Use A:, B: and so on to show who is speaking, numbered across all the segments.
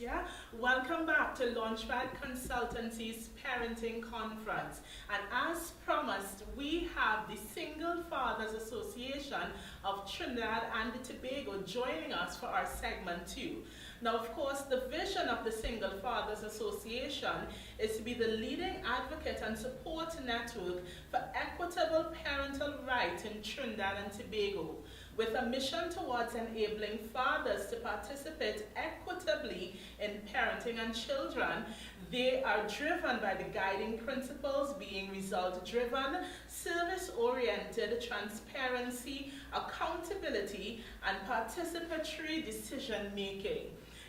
A: Yeah, welcome back to Launchpad Consultancy's Parenting Conference. And as promised, we have the Single Fathers Association of Trinidad and Tobago joining us for our segment 2. Now, of course, the vision of the Single Fathers Association is to be the leading advocate and support network for equitable parental rights in Trinidad and Tobago, with a mission towards enabling fathers to participate equitably in parenting and children. They are driven by the guiding principles being result-driven, service-oriented, transparency, accountability, and participatory decision-making.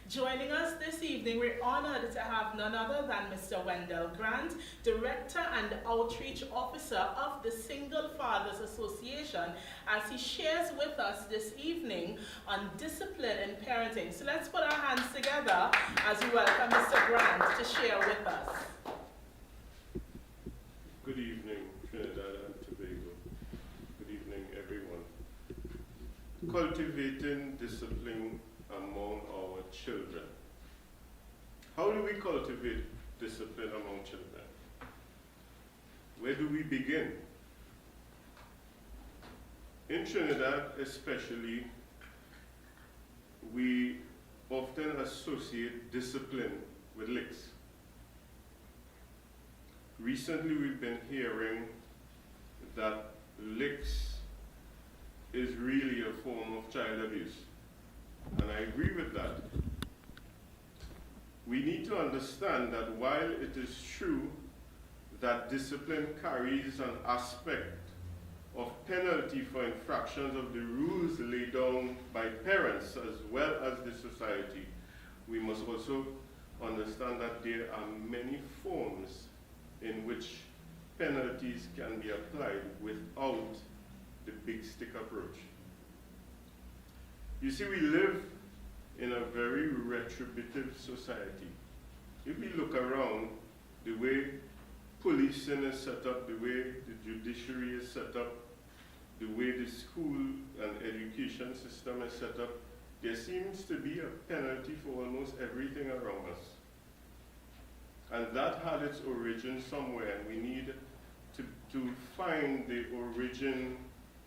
A: Joining us this evening, we're honored to have none other than Mr. Wendell Grant, Director and Outreach Officer of the Single Fathers Association, as he shares with us this evening on discipline in parenting. So let's put our hands together as we welcome Mr. Grant to share with us.
B: Good evening, Trinidad and Tobago. Good evening, everyone. Cultivating discipline among our children. How do we cultivate discipline among children? Where do we begin? In Trinidad especially, we often associate discipline with licks. Recently we've been hearing that licks is really a form of child abuse. And I agree with that. We need to understand that while it is true that discipline carries an aspect of penalty for infractions of the rules laid down by parents as well as the society, we must also understand that there are many forms in which penalties can be applied without the big stick approach. You see, we live in a very retributive society. If we look around, the way policing is set up, the way the judiciary is set up, the way the school and education system is set up, there seems to be a penalty for almost everything around us. And that had its origin somewhere, and we need to find the origin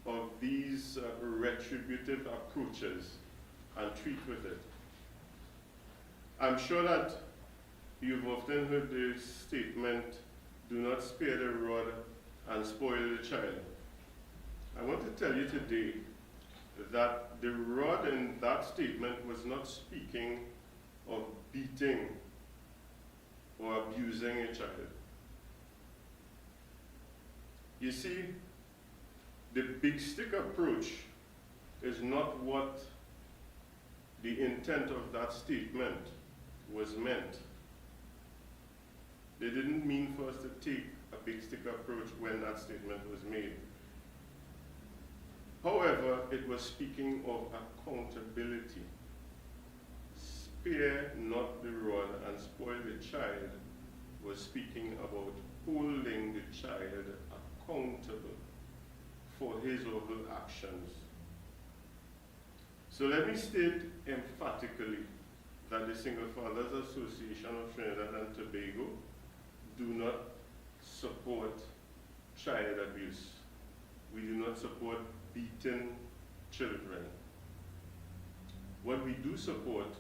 B: of these retributive approaches and treat with it. I'm sure that you've often heard the statement, do not spare the rod and spoil the child. I want to tell you today that the rod in that statement was not speaking of beating or abusing a child. You see, the big stick approach is not what the intent of that statement was meant. They didn't mean for us to take a big stick approach when that statement was made. However, it was speaking of accountability. Spare not the rod and spoil the child was speaking about holding the child accountable for his or her actions. So let me state emphatically that the Single Fathers Association of Trinidad and Tobago do not support child abuse. We do not support beating children. What we do support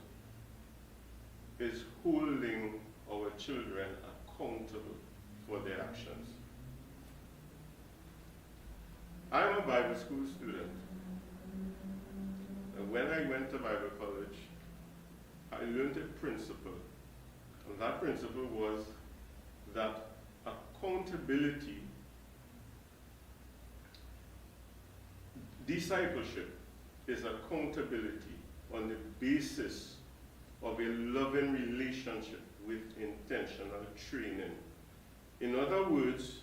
B: is holding our children accountable for their actions. I'm a Bible school student. And when I went to Bible college, I learned a principle. And that principle was that accountability, discipleship is accountability on the basis of a loving relationship with intentional training. In other words,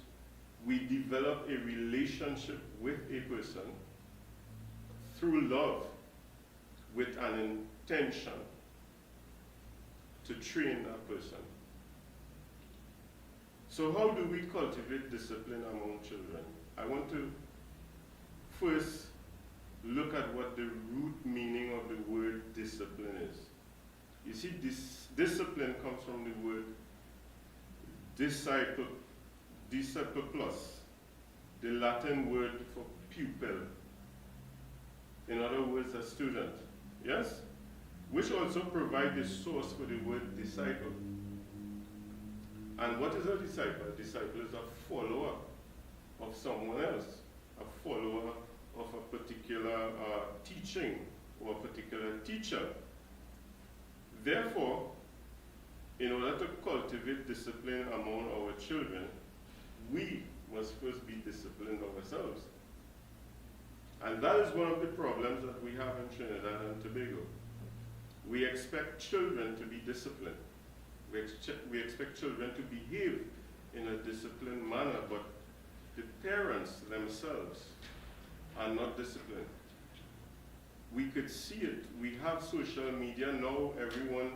B: we develop a relationship with a person through love with an intention to train that person. So how do we cultivate discipline among children? I want to first look at what the root meaning of the word discipline is. You see, Discipline comes from the word disciple, disciple plus, the Latin word for pupil. In other words, a student. Yes? Which also provides the source for the word disciple. And what is a disciple? A disciple is a follower of someone else, a follower of a particular teaching or a particular teacher. Therefore, in order to cultivate discipline among our children, we must first be disciplined ourselves. And that is one of the problems that we have in Trinidad and Tobago. We expect children to be disciplined. We expect children to behave in a disciplined manner, but the parents themselves are not disciplined. We could see it. We have social media now. Everyone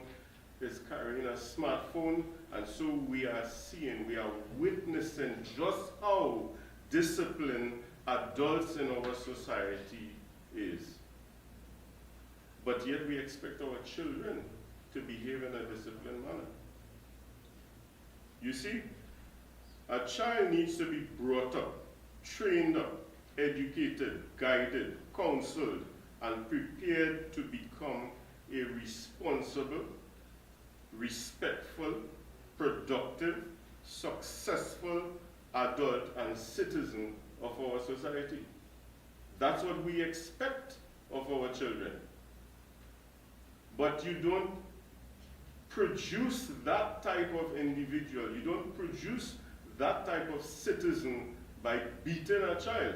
B: is carrying a smartphone, and so we are seeing, we are witnessing just how disciplined adults in our society is. But yet we expect our children to behave in a disciplined manner. You see, a child needs to be brought up, trained up, educated, guided, counseled, and prepared to become a responsible, respectful, productive, successful adult and citizen of our society. That's what we expect of our children. But you don't produce that type of individual, you don't produce that type of citizen by beating a child.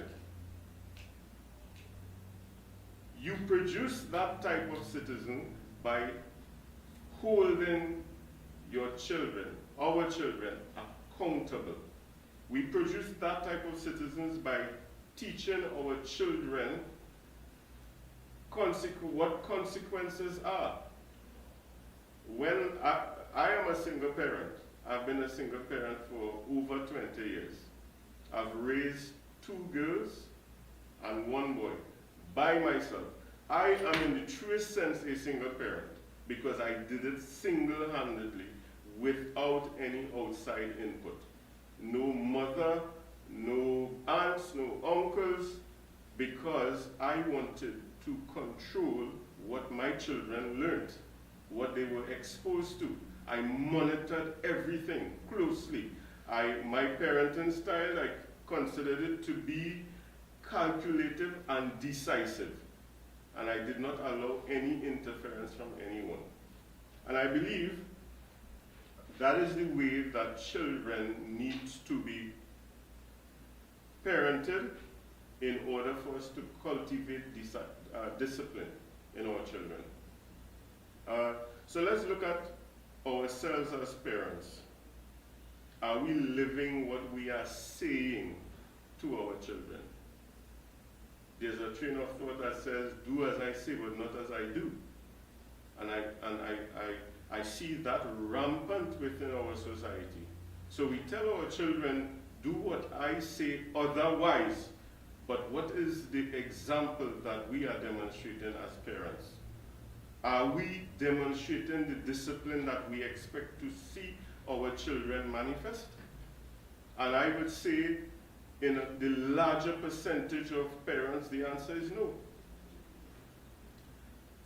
B: You produce that type of citizen by holding your children, our children, accountable. We produce that type of citizens by teaching our children what consequences are. When I am a single parent, I've been a single parent for over 20 years. I've raised 2 girls and 1 boy by myself. I am in the truest sense a single parent because I did it single-handedly without any outside input. No mother, no aunts, no uncles, because I wanted to control what my children learned, what they were exposed to. I monitored everything closely. My parenting style, I considered it to be calculative and decisive. And I did not allow any interference from anyone. And I believe that is the way that children need to be parented in order for us to cultivate discipline in our children. So let's look at ourselves as parents. Are we living what we are saying to our children? There's a train of thought that says, do as I say, but not as I do. And I see that rampant within our society. So we tell our children, do what I say otherwise, but what is the example that we are demonstrating as parents? Are we demonstrating the discipline that we expect to see our children manifest? And I would say, in the larger percentage of parents, the answer is no.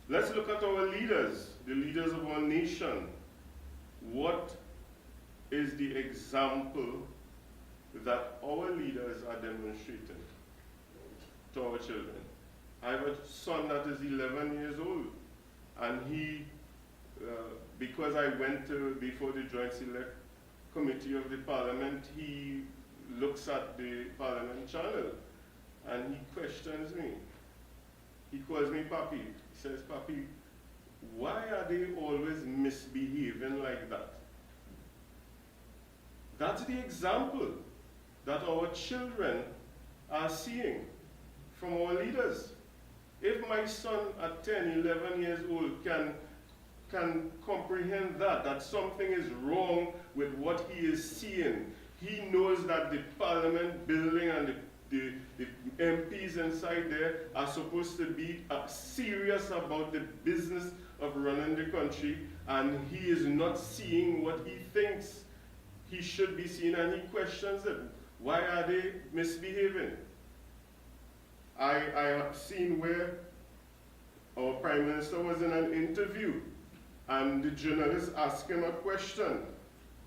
B: Let's look at our leaders, the leaders of our nation. What is the example that our leaders are demonstrating to our children? I have a son that is 11 years old, and he, because I went before the Joint Select Committee of the Parliament, he looks at the Parliament channel and he questions me. He calls me Papi. He says, Papi, why are they always misbehaving like that? That's the example that our children are seeing from our leaders. If my son at 10, 11 years old can comprehend that something is wrong with what he is seeing, he knows that the Parliament building and the MPs inside there are supposed to be serious about the business of running the country, and he is not seeing what he thinks he should be seeing, and he questions them. Why are they misbehaving? I have seen where our Prime Minister was in an interview, and the journalist asked him a question,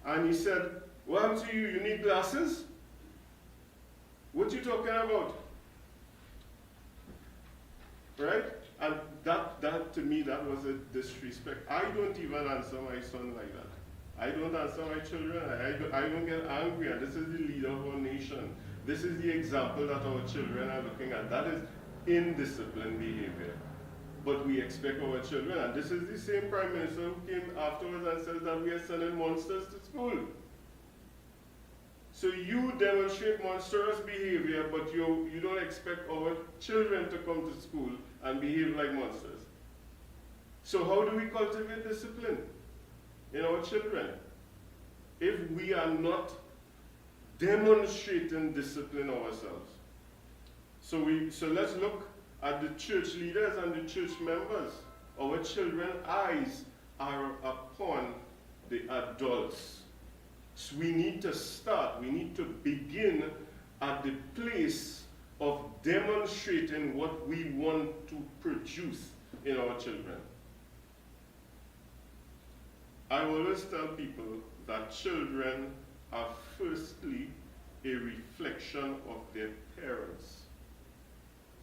B: and he said, "What happened to you? You need glasses? What you talking about?" Right? And that to me, that was a disrespect. I don't even answer my son like that. I don't answer my children. I don't get angry. And this is the leader of our nation. This is the example that our children are looking at. That is indisciplined behavior. But we expect our children, and this is the same Prime Minister who came afterwards and says that we are sending monsters to school. So you demonstrate monstrous behavior, but you don't expect our children to come to school and behave like monsters. So how do we cultivate discipline in our children if we are not demonstrating discipline ourselves? So let's look at the church leaders and the church members. Our children's eyes are upon the adults. So we need to start, we need to begin at the place of demonstrating what we want to produce in our children. I always tell people that children are firstly a reflection of their parents,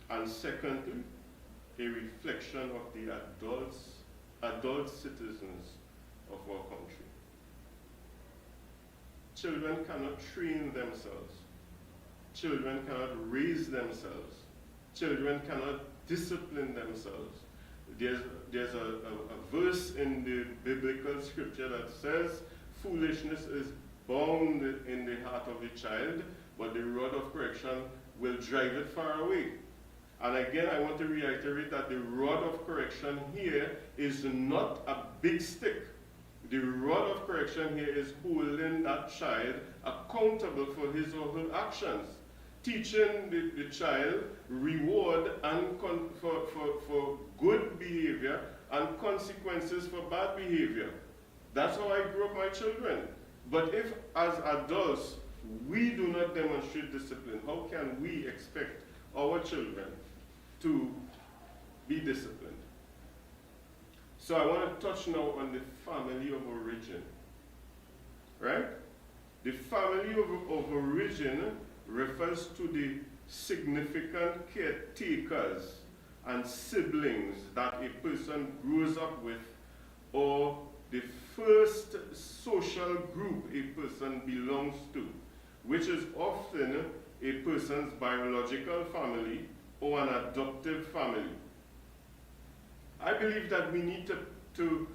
B: and secondly, a reflection of the adult citizens of our country. Children cannot train themselves. Children cannot raise themselves. Children cannot discipline themselves. There's a verse in the biblical scripture that says, foolishness is bound in the heart of the child, but the rod of correction will drive it far away. And again, I want to reiterate that the rod of correction here is not a big stick. The rod of correction here is holding that child accountable for his or her actions. Teaching the child reward and for good behavior and consequences for bad behavior. That's how I grew up my children. But if as adults we do not demonstrate discipline, how can we expect our children to be disciplined? So I want to touch now on the family of origin. Right? The family of origin refers to the significant caretakers and siblings that a person grows up with, or the first social group a person belongs to, which is often a person's biological family or an adoptive family. I believe that we need to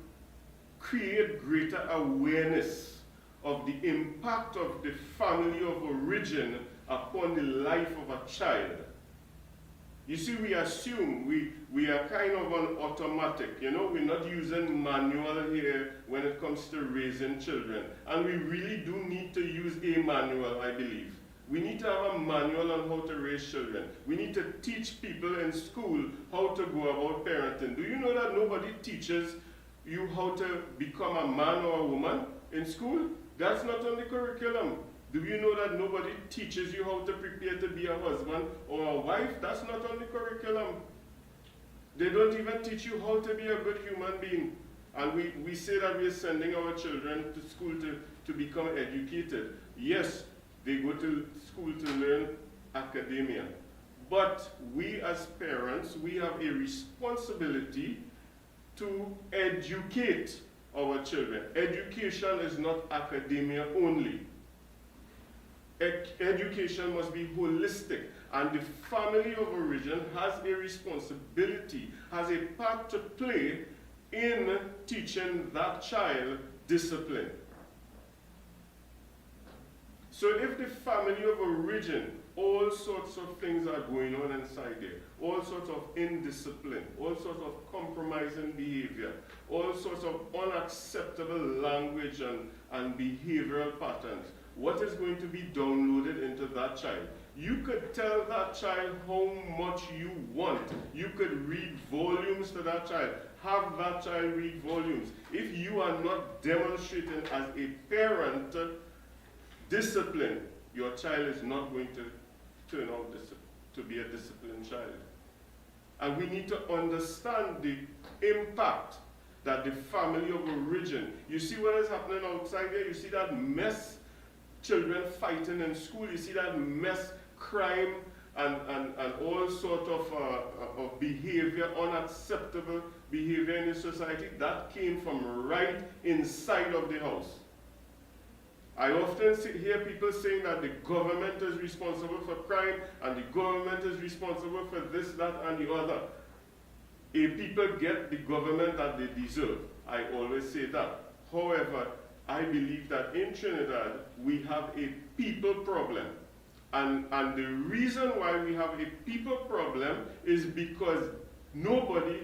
B: create greater awareness of the impact of the family of origin upon the life of a child. You see, we assume we are kind of on automatic, we're not using manual here when it comes to raising children. And we really do need to use a manual, I believe. We need to have a manual on how to raise children. We need to teach people in school how to go about parenting. Do you know that nobody teaches you how to become a man or a woman in school? That's not on the curriculum. Do you know that nobody teaches you how to prepare to be a husband or a wife? That's not on the curriculum. They don't even teach you how to be a good human being. And we say that we're sending our children to school to become educated. Yes, they go to school to learn academia. But we as parents, we have a responsibility to educate our children. Education is not academia only. Education must be holistic, and the family of origin has a responsibility, has a part to play in teaching that child discipline. So if the family of origin, all sorts of things are going on inside there, all sorts of indiscipline, all sorts of compromising behavior, all sorts of unacceptable language and behavioral patterns, what is going to be downloaded into that child? You could tell that child how much you want. You could read volumes to that child. Have that child read volumes. If you are not demonstrating as a parent discipline, your child is not going to turn out to be a disciplined child. And we need to understand the impact that the family of origin, you see what is happening outside there, you see that mess, children fighting in school, you see that mess, crime, and all sort of behavior, unacceptable behavior in the society, that came from right inside of the house. I often hear people saying that the government is responsible for crime, and the government is responsible for this, that, and the other. If people get the government that they deserve, I always say that. However, I believe that in Trinidad, we have a people problem. And the reason why we have a people problem is because nobody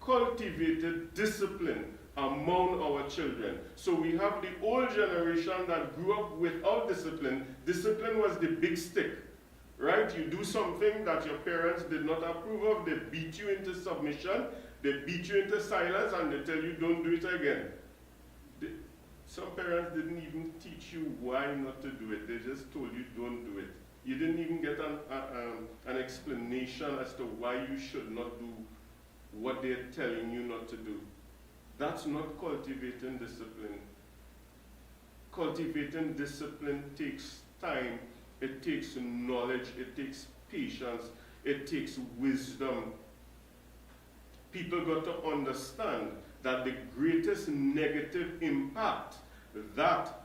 B: cultivated discipline among our children. So we have the old generation that grew up without discipline. Discipline was the big stick, right? You do something that your parents did not approve of, they beat you into submission, they beat you into silence, and they tell you don't do it again. Some parents didn't even teach you why not to do it. They just told you don't do it. You didn't even get an explanation as to why you should not do what they're telling you not to do. That's not cultivating discipline. Cultivating discipline takes time, it takes knowledge, it takes patience, it takes wisdom. People got to understand that the greatest negative impact that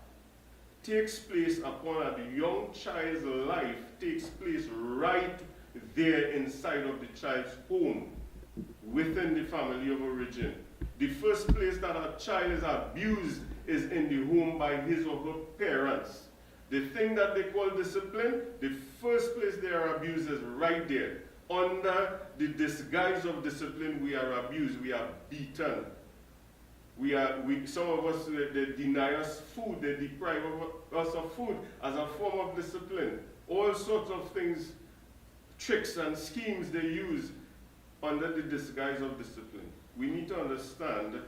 B: takes place upon a young child's life takes place right there inside of the child's home, within the family of origin. The first place that a child is abused is in the home by his or her parents. The thing that they call discipline, the first place they are abused is right there. Under the disguise of discipline, we are abused, we are beaten. Some of us, they deny us food, they deprive us of food as a form of discipline. All sorts of things, tricks and schemes they use under the disguise of discipline. We need to understand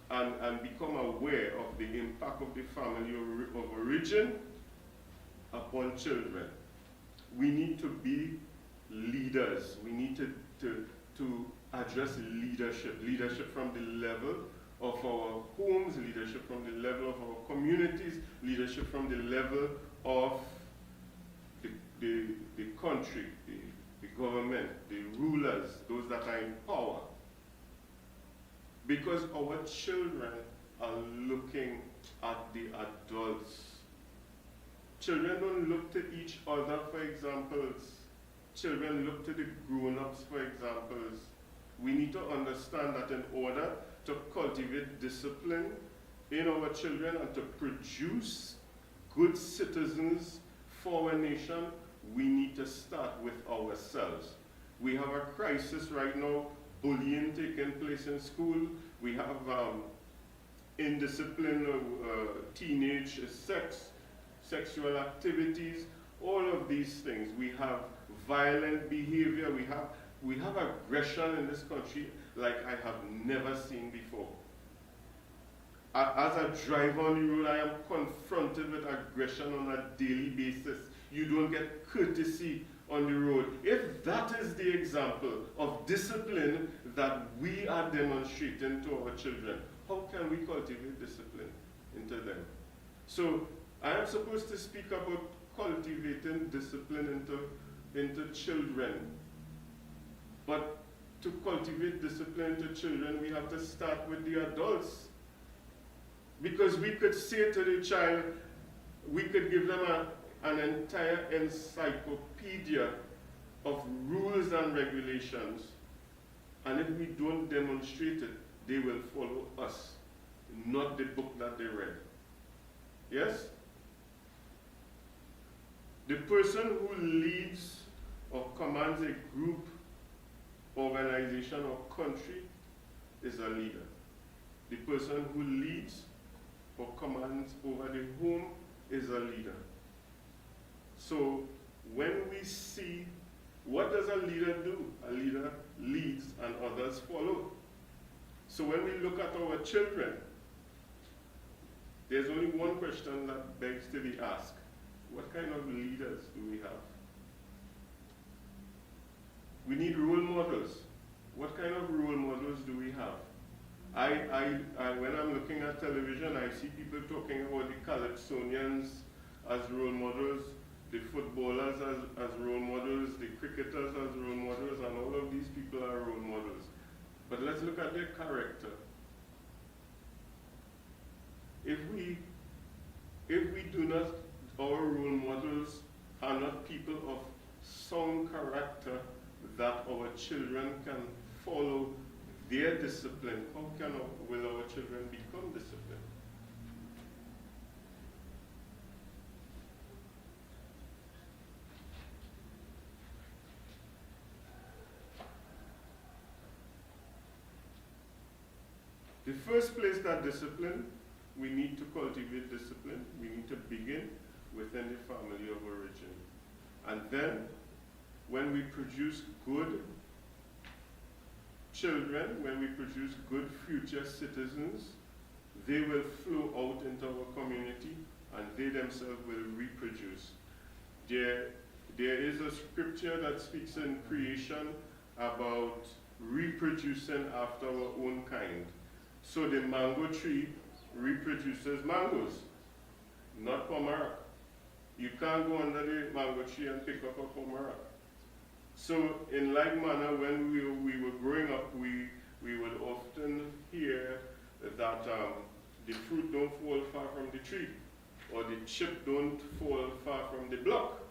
B: and become aware of the impact of the family of origin upon children. We need to be leaders. We need to address leadership from the level of our homes, leadership from the level of our communities, leadership from the level of the country, the government, the rulers, those that are in power. Because our children are looking at the adults. Children don't look to each other for examples. Children look to the grown-ups for examples. We need to understand that in order to cultivate discipline in our children and to produce good citizens for our nation, we need to start with ourselves. We have a crisis right now, bullying taking place in school. We have indiscipline, teenage sexual activities, all of these things. We have violent behavior. We have aggression in this country like I have never seen before. As I drive on the road, I am confronted with aggression on a daily basis. You don't get courtesy on the road. If that is the example of discipline that we are demonstrating to our children, how can we cultivate discipline into them? So I am supposed to speak about cultivating discipline into children. But to cultivate discipline to children, we have to start with the adults. Because we could say to the child, we could give them an entire encyclopedia of rules and regulations, and if we don't demonstrate it, they will follow us, not the book that they read. Yes? The person who leads or commands a group, organization, or country is a leader. The person who leads or commands over the home is a leader. So when we see, what does a leader do? A leader leads and others follow. So when we look at our children, there's only one question that begs to be asked. What kind of leaders do we have? We need role models. What kind of role models do we have? When I'm looking at television, I see people talking about the Calypsonians as role models, the footballers as role models, the cricketers as role models, and all of these people are role models. But let's look at their character. If we do not, our role models are not people of sound character that our children can follow their discipline, how will our children become disciplined? The first place that discipline, we need to cultivate discipline. We need to begin within the family of origin. And then, when we produce good children, when we produce good future citizens, they will flow out into our community and they themselves will reproduce. There is a scripture that speaks in creation about reproducing after our own kind. So the mango tree reproduces mangoes, not pomerac. You can't go under the mango tree and pick up a pomerac. So in like manner, when we were growing up, we would often hear that the fruit don't fall far from the tree, or the chip don't fall far from the block.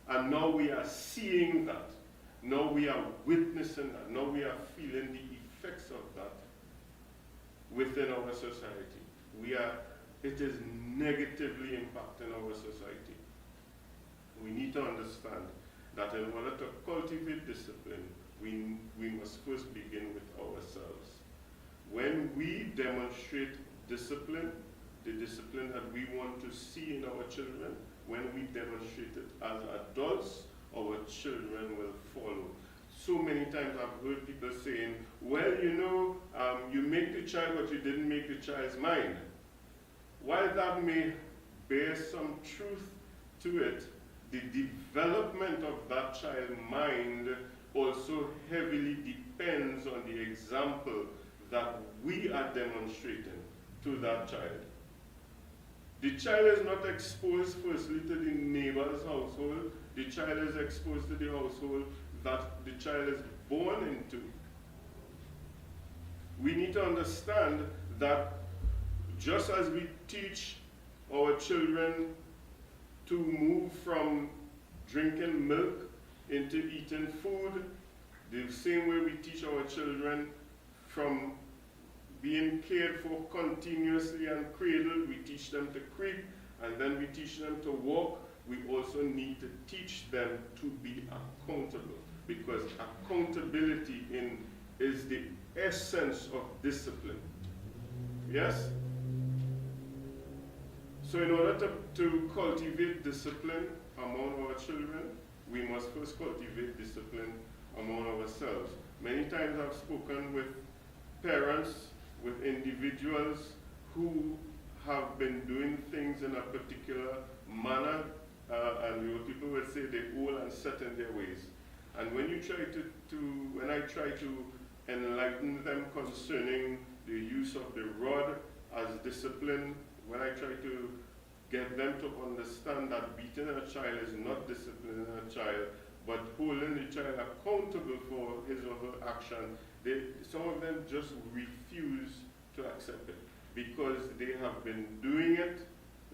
B: And now we are seeing that. Now we are witnessing that. Now we are feeling the effects of that within our society. It is negatively impacting our society. We need to understand that in order to cultivate discipline, we must first begin with ourselves. When we demonstrate discipline, the discipline that we want to see in our children, when we demonstrate it as adults, our children will follow. So many times I've heard people saying, well, you make the child, but you didn't make the child's mind. While that may bear some truth to it, the development of that child's mind also heavily depends on the example that we are demonstrating to that child. The child is not exposed firstly to the neighbor's household. The child is exposed to the household that the child is born into. We need to understand that just as we teach our children to move from drinking milk into eating food, the same way we teach our children from being cared for continuously and cradled, we teach them to creep, and then we teach them to walk. We also need to teach them to be accountable, because accountability is the essence of discipline. Yes? So in order to cultivate discipline among our children, we must first cultivate discipline among ourselves. Many times I've spoken with parents, with individuals who have been doing things in a particular manner, and people would say they're old and set in their ways. And when you try when I try to enlighten them concerning the use of the rod as discipline, when I try to get them to understand that beating a child is not disciplining a child, but holding the child accountable for his or her action, some of them just refuse to accept it because they have been doing it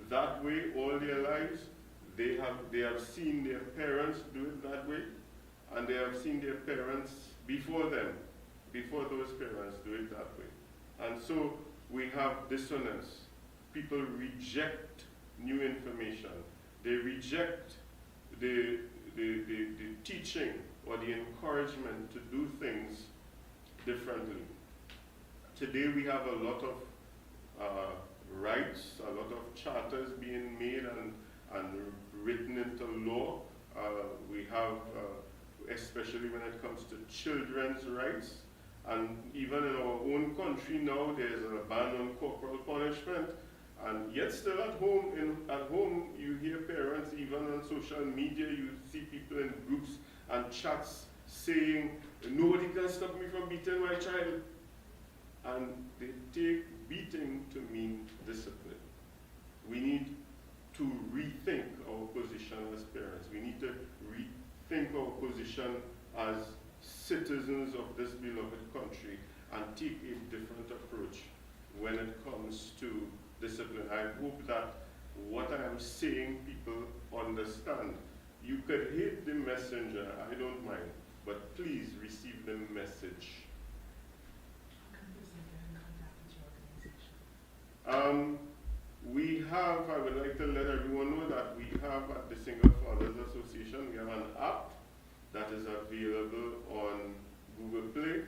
B: that way all their lives. They have seen their parents do it that way, and they have seen their parents before them, before those parents do it that way. And so we have dissonance. People reject new information. They reject the teaching or the encouragement to do things differently. Today we have a lot of rights, a lot of charters being made and written into law We have, especially when it comes to children's rights, and even in our own country now, there's a ban on corporal punishment. And yet still at home, you hear parents, even on social media, you see people in groups and chats saying, nobody can stop me from beating my child. And they take beating to mean discipline. We need to rethink our position as parents. We need to rethink our position as citizens of this beloved country and take a different approach when it comes to discipline. I hope that what I am saying people understand. You could hate the messenger, I don't mind, but please receive the message. We have, I would like to let everyone know that we have at the Single Fathers Association, we have an app that is available on Google Play,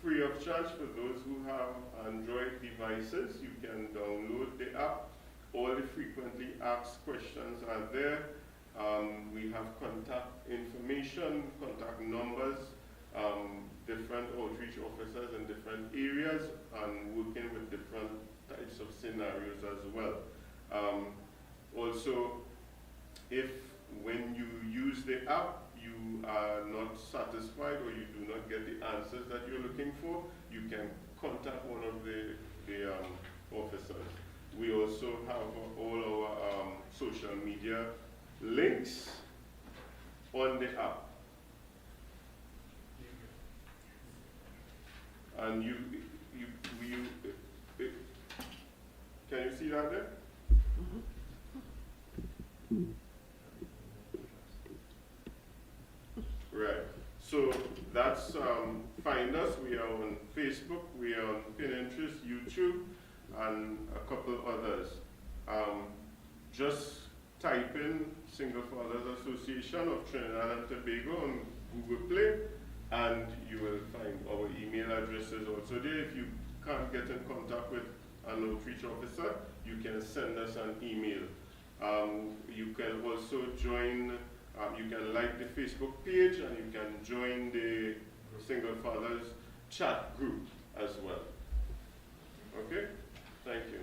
B: free of charge for those who have Android devices. You can download the app. All the frequently asked questions are there. We have contact information, contact numbers, different outreach officers in different areas, and working with different types of scenarios as well. Also, if when you use the app, you are not satisfied or you do not get the answers that you're looking for, you can contact one of the officers. We also have all our social media links on the app. And can you see that there? Right. So that's find us. We are on Facebook, we are on Pinterest, YouTube, and a couple others. Just type in Single Fathers Association of Trinidad and Tobago on Google Play, and you will find our email addresses also there. If you can't get in contact with an outreach officer, you can send us an email. You can also join, you can like the Facebook page, and you can join the Single Fathers chat group as well. Okay? Thank you.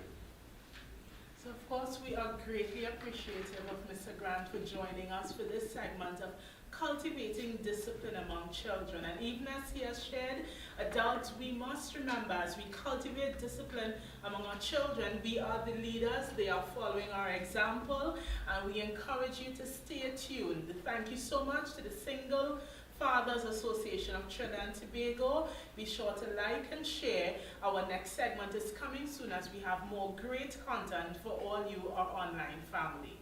A: So of course we are greatly appreciative of Mr. Grant for joining us for this segment of cultivating discipline among children. And even as he has shared, adults, we must remember as we cultivate discipline among our children, we are the leaders, they are following our example, and we encourage you to stay tuned. Thank you so much to the Single Fathers Association of Trinidad and Tobago. Be sure to like and share. Our next segment is coming soon as we have more great content for all you, our online family.